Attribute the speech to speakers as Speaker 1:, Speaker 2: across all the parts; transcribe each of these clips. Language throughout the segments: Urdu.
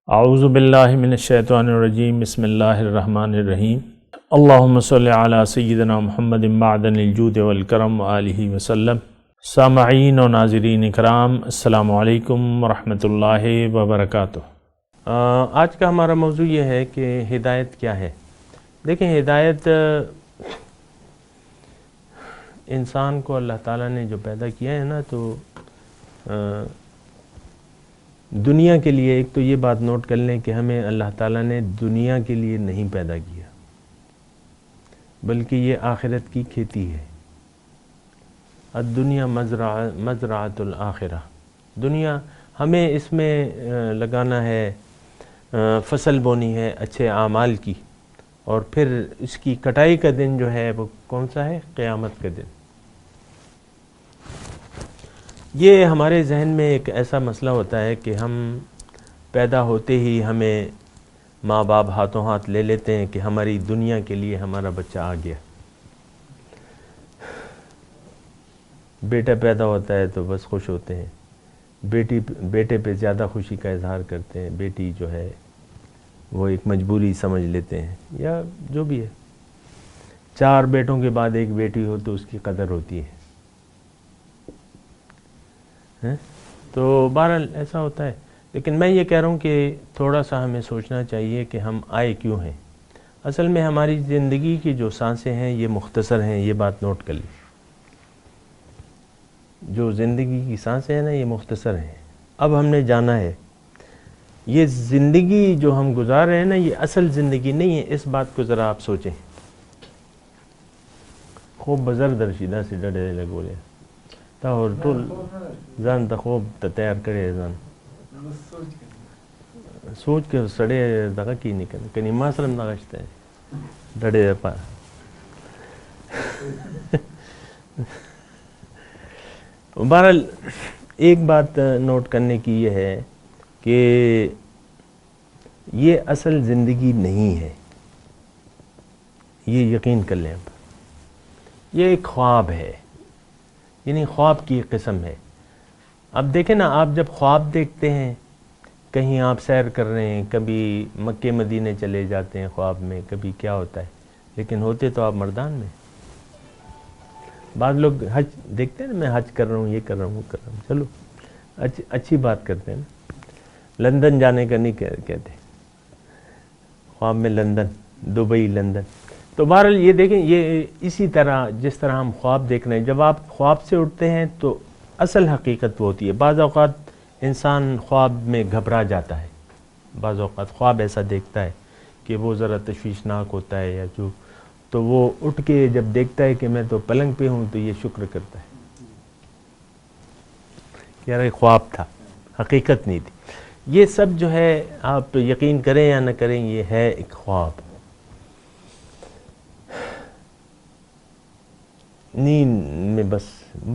Speaker 1: اعوذ باللہ من الشیطان الرجیم بسم اللہ الرحمن الرحیم اللہم صلی علی سیدنا محمد معدن الجود والکرم وآلہ وسلم۔ سامعین و ناظرین اکرام، السلام علیکم ورحمۃ اللہ وبرکاتہ۔ آج کا ہمارا موضوع یہ ہے کہ ہدایت کیا ہے۔ دیکھیں، ہدایت انسان کو اللہ تعالیٰ نے جو پیدا کیا ہے نا، تو دنیا کے لیے ایک تو یہ بات نوٹ کر لیں کہ ہمیں اللہ تعالیٰ نے دنیا کے لیے نہیں پیدا کیا، بلکہ یہ آخرت کی کھیتی ہے۔ الدنیا مزرعۃ الآخرہ، دنیا ہمیں اس میں لگانا ہے، فصل بونی ہے اچھے اعمال کی، اور پھر اس کی کٹائی کا دن جو ہے وہ کون سا ہے؟ قیامت کا دن۔ یہ ہمارے ذہن میں ایک ایسا مسئلہ ہوتا ہے کہ ہم پیدا ہوتے ہی ہمیں ماں باپ ہاتھوں ہاتھ لے لیتے ہیں کہ ہماری دنیا کے لیے ہمارا بچہ آ گیا۔ بیٹا پیدا ہوتا ہے تو بس خوش ہوتے ہیں، بیٹے پہ زیادہ خوشی کا اظہار کرتے ہیں، بیٹی جو ہے وہ ایک مجبوری سمجھ لیتے ہیں، یا جو بھی ہے۔ 4 بیٹوں کے بعد ایک بیٹی ہو تو اس کی قدر ہوتی ہے۔ تو بہرحال ایسا ہوتا ہے، لیکن میں یہ کہہ رہا ہوں کہ تھوڑا سا ہمیں سوچنا چاہیے کہ ہم آئے کیوں ہیں۔ اصل میں ہماری زندگی کی جو سانسیں ہیں یہ مختصر ہیں، یہ بات نوٹ کر لیں۔ جو زندگی کی سانسیں ہیں نا، یہ مختصر ہیں۔ اب ہم نے جانا ہے، یہ زندگی جو ہم گزار رہے ہیں نا، یہ اصل زندگی نہیں ہے۔ اس بات کو ذرا آپ سوچیں۔ خوب بزرگ رشیدہ سے ڈڑے لگو لے تا اور طول ځان ته خوب ته تیار کړی ځان سوچ کې سړی دغه کې نه کنه کني ما سره دغه شته ډډې لپاره۔ بہرحال ایک بات نوٹ کرنے کی یہ ہے کہ یہ اصل زندگی نہیں ہے، یہ یقین کر لیں۔ یہ ایک خواب ہے، یعنی خواب کی ایک قسم ہے۔ اب دیکھیں نا، آپ جب خواب دیکھتے ہیں، کہیں آپ سیر کر رہے ہیں، کبھی مکے مدینے چلے جاتے ہیں خواب میں، کبھی کیا ہوتا ہے، لیکن ہوتے تو آپ مردان میں۔ بعض لوگ حج دیکھتے ہیں نا، میں حج کر رہا ہوں، یہ کر رہا ہوں، وہ کر رہا ہوں، چلو اچھی بات کرتے ہیں نا۔ لندن جانے کا نہیں کہتے، خواب میں لندن، دبئی، لندن۔ تو بہرحال یہ دیکھیں، یہ اسی طرح جس طرح ہم خواب دیکھ رہے ہیں، جب آپ خواب سے اٹھتے ہیں تو اصل حقیقت وہ ہوتی ہے۔ بعض اوقات انسان خواب میں گھبرا جاتا ہے، بعض اوقات خواب ایسا دیکھتا ہے کہ وہ ذرا تشویشناک ہوتا ہے یا جو، تو وہ اٹھ کے جب دیکھتا ہے کہ میں تو پلنگ پہ ہوں تو یہ شکر کرتا ہے کہ یار یہ خواب تھا، حقیقت نہیں تھی۔ یہ سب جو ہے، آپ یقین کریں یا نہ کریں، یہ ہے ایک خواب۔ نیند میں بس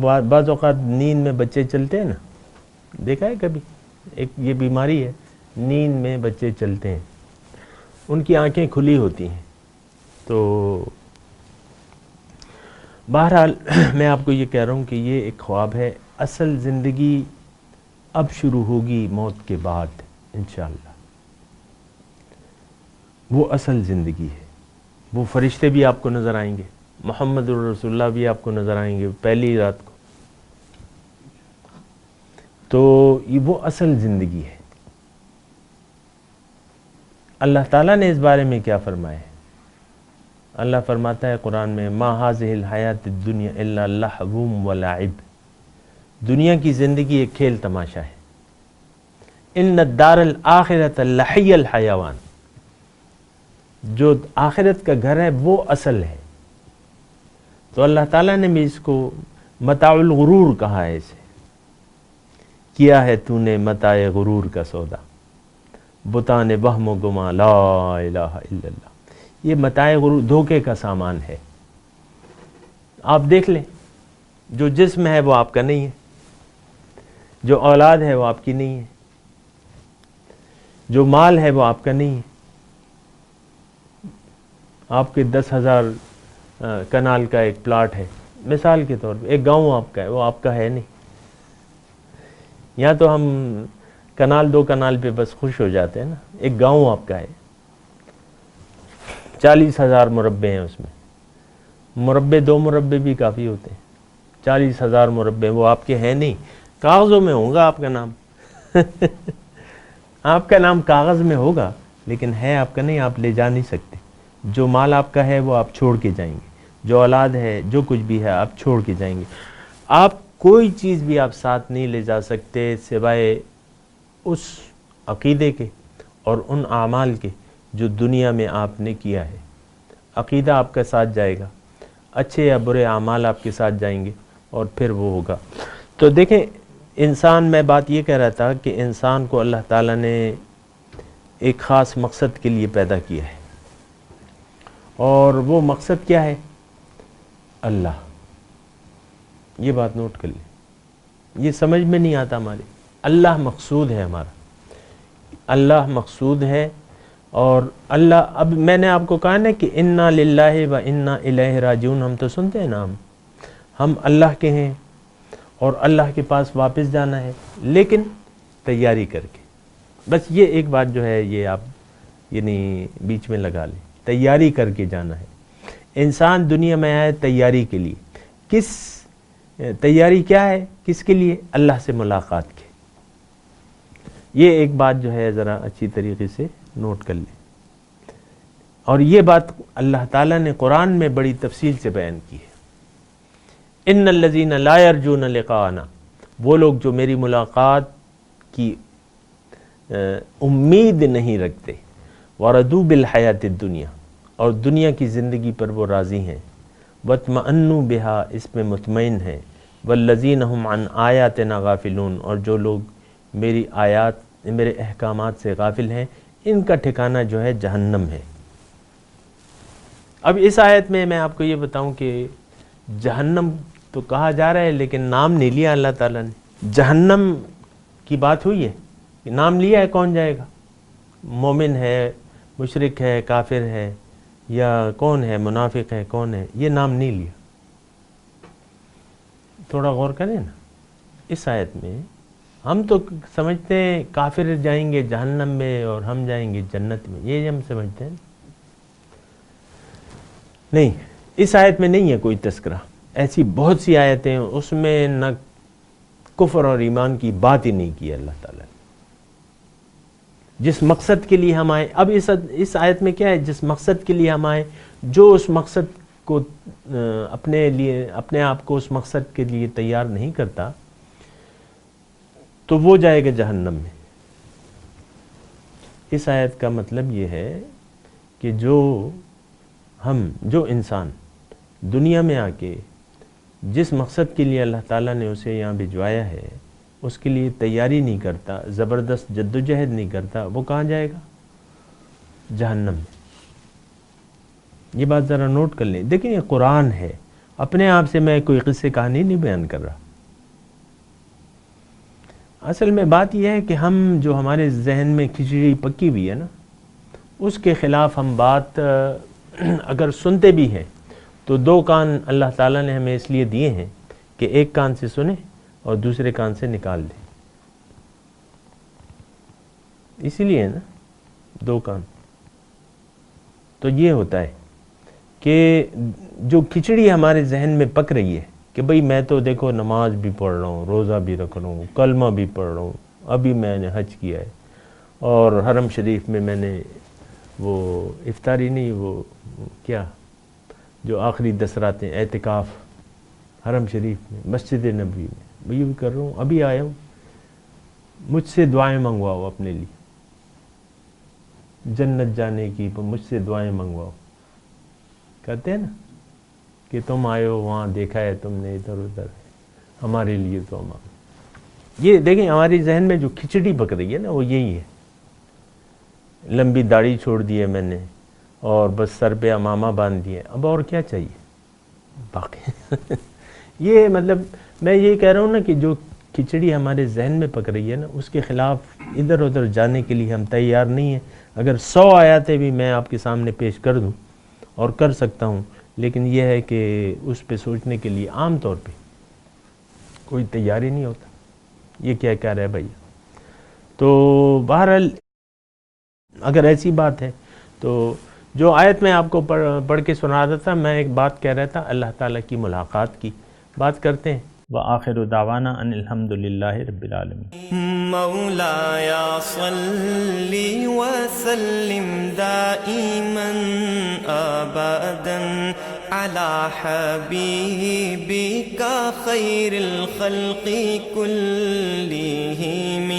Speaker 1: بعض اوقات نیند میں بچے چلتے ہیں نا، دیکھا ہے کبھی؟ ایک یہ بیماری ہے، نیند میں بچے چلتے ہیں، ان کی آنکھیں کھلی ہوتی ہیں۔ تو بہرحال میں آپ کو یہ کہہ رہا ہوں کہ یہ ایک خواب ہے۔ اصل زندگی اب شروع ہوگی موت کے بعد انشاءاللہ، وہ اصل زندگی ہے۔ وہ فرشتے بھی آپ کو نظر آئیں گے، محمد رسول اللہ بھی آپ کو نظر آئیں گے پہلی رات کو۔ تو یہ وہ اصل زندگی ہے۔ اللہ تعالیٰ نے اس بارے میں کیا فرمایا ہے؟ اللہ فرماتا ہے قرآن میں، ما هذه الحیات الدنیا الا لہو ولعب، دنیا کی زندگی ایک کھیل تماشا ہے۔ ان الدار الآخرۃ لہی الحیوان، جو آخرت کا گھر ہے وہ اصل ہے۔ تو اللہ تعالیٰ نے بھی اس کو متاع الغرور کہا ہے، اسے کیا ہے تو نے متاع غرور کا سودا، بتان وہم و گما لا الہ الا اللہ۔ یہ متاع غرور دھوکے کا سامان ہے۔ آپ دیکھ لیں، جو جسم ہے وہ آپ کا نہیں ہے، جو اولاد ہے وہ آپ کی نہیں ہے، جو مال ہے وہ آپ کا نہیں ہے۔ آپ کے 10,000 کنال کا ایک پلاٹ ہے، مثال کے طور پہ ایک گاؤں آپ کا ہے، وہ آپ کا ہے نہیں۔ یا تو ہم کنال 2 کنال پہ بس خوش ہو جاتے ہیں نا. ایک گاؤں آپ کا ہے, 40,000 مربے ہیں اس میں, مربے 2 مربے بھی کافی ہوتے ہیں. 40,000 مربے وہ آپ کے ہیں نہیں, کاغذوں میں ہوگا آپ کا نام. آپ کا نام کاغذ میں ہوگا لیکن ہے آپ کا نہیں, آپ لے جا نہیں سکتے. جو مال آپ کا ہے وہ آپ چھوڑ کے جائیں گے, جو اولاد ہے جو کچھ بھی ہے آپ چھوڑ کے جائیں گے. آپ کوئی چیز بھی آپ ساتھ نہیں لے جا سکتے سوائے اس عقیدے کے اور ان اعمال کے جو دنیا میں آپ نے کیا ہے. عقیدہ آپ کے ساتھ جائے گا, اچھے یا برے اعمال آپ کے ساتھ جائیں گے, اور پھر وہ ہوگا. تو دیکھیں انسان, میں بات یہ کہہ رہا تھا کہ انسان کو اللہ تعالیٰ نے ایک خاص مقصد کے لیے پیدا کیا ہے, اور وہ مقصد کیا ہے؟ اللہ. یہ بات نوٹ کر لیں, یہ سمجھ میں نہیں آتا ہمارے. اللہ مقصود ہے ہمارا, اللہ مقصود ہے. اور اللہ, اب میں نے آپ کو کہا نا کہ انا للہ و انا الیہ راجعون, ہم تو سنتے ہیں نا, ہم اللہ کے ہیں اور اللہ کے پاس واپس جانا ہے, لیکن تیاری کر کے. بس یہ ایک بات جو ہے یہ آپ یعنی بیچ میں لگا لیں, تیاری کر کے جانا ہے. انسان دنیا میں آئے تیاری کے لیے. کس تیاری کیا ہے, کس کے لیے؟ اللہ سے ملاقات کے. یہ ایک بات جو ہے ذرا اچھی طریقے سے نوٹ کر لیں. اور یہ بات اللہ تعالیٰ نے قرآن میں بڑی تفصیل سے بیان کی ہے. ان الذین لا یرجون لقاءنا, وہ لوگ جو میری ملاقات کی امید نہیں رکھتے, وردوا بالحیات الدنیا, اور دنیا کی زندگی پر وہ راضی ہیں, واطمأنوا بہا, اس میں مطمئن ہیں, والذین هم عن آیاتنا غافلون, اور جو لوگ میری آیات, میرے احکامات سے غافل ہیں, ان کا ٹھکانہ جو ہے جہنم ہے. اب اس آیت میں آپ کو یہ بتاؤں کہ جہنم تو کہا جا رہا ہے لیکن نام نہیں لیا اللہ تعالیٰ نے. جہنم کی بات ہوئی ہے, نام لیا ہے, کون جائے گا؟ مومن ہے, مشرک ہے, کافر ہے, یا کون ہے, منافق ہے, کون ہے, یہ نام نہیں لیا. تھوڑا غور کریں نا. اس آیت میں ہم تو سمجھتے ہیں کافر جائیں گے جہنم میں اور ہم جائیں گے جنت میں, یہ ہم سمجھتے ہیں. نہیں, اس آیت میں نہیں ہے کوئی تذکرہ. ایسی بہت سی آیتیں ہیں اس میں نہ کفر اور ایمان کی بات ہی نہیں کی اللہ تعالیٰ نے. جس مقصد کے لیے ہم آئے, اب اس آیت میں کیا ہے, جس مقصد کے لیے ہم آئے, جو اس مقصد کو اپنے آپ کو اس مقصد کے لیے تیار نہیں کرتا تو وہ جائے گا جہنم میں. اس آیت کا مطلب یہ ہے کہ جو انسان دنیا میں آ کے جس مقصد کے لیے اللہ تعالیٰ نے اسے یہاں بھجوایا ہے اس کے لیے تیاری نہیں کرتا, زبردست جدوجہد نہیں کرتا, وہ کہاں جائے گا؟ جہنم میں. یہ بات ذرا نوٹ کر لیں. دیکھیں یہ قرآن ہے, اپنے آپ سے میں کوئی قصے کہانی نہیں بیان کر رہا. اصل میں بات یہ ہے کہ جو ہمارے ذہن میں کھچڑی پکی ہوئی ہے نا, اس کے خلاف ہم بات اگر سنتے بھی ہیں تو 2 کان اللہ تعالیٰ نے ہمیں اس لیے دیے ہیں کہ ایک کان سے سنیں اور دوسرے کان سے نکال دیں. اسی لیے نا 2 کان. تو یہ ہوتا ہے کہ جو کھچڑی ہمارے ذہن میں پک رہی ہے کہ بھئی میں تو دیکھو نماز بھی پڑھ رہا ہوں, روزہ بھی رکھ رہا ہوں, کلمہ بھی پڑھ رہا ہوں, ابھی میں نے حج کیا ہے, اور حرم شریف میں نے وہ افطاری نہیں, وہ کیا جو آخری 10 راتیں اعتکاف حرم شریف میں, مسجد نبوی میں, وہی بھی کر رہا ہوں, ابھی آیا ہوں. مجھ سے دعائیں منگواؤ اپنے لیے, جنت جانے کی مجھ سے دعائیں منگواؤ. کہتے ہیں نا کہ تم آئے ہو وہاں دیکھا ہے تم نے ادھر ادھر, ہمارے لیے تو ہم. یہ دیکھیں ہماری ذہن میں جو کھچڑی پک رہی ہے نا وہ یہی ہے. لمبی داڑھی چھوڑ دی ہے میں نے, اور بس سر پہ امامہ باندھ دیے, اب اور کیا چاہیے باقی. یہ مطلب میں یہ کہہ رہا ہوں نا کہ جو کھچڑی ہمارے ذہن میں پک رہی ہے نا اس کے خلاف ادھر ادھر جانے کے لیے ہم تیار نہیں ہیں. اگر 100 آیاتیں بھی میں آپ کے سامنے پیش کر دوں اور کر سکتا ہوں, لیکن یہ ہے کہ اس پہ سوچنے کے لیے عام طور پہ کوئی تیاری نہیں ہوتا. یہ کیا کہہ رہا ہے بھائی. تو بہرحال اگر ایسی بات ہے تو جو آیت میں آپ کو پڑھ کے سنا رہا تھا، میں ایک بات کہہ رہا تھا اللہ تعالیٰ کی ملاقات کی بات کرتے ہیں. وآخر دعوانا ان الحمد للہ رب العالمین.
Speaker 2: مولاي صل وسلم دائما ابدا على حبيبك خير الخلق كلهم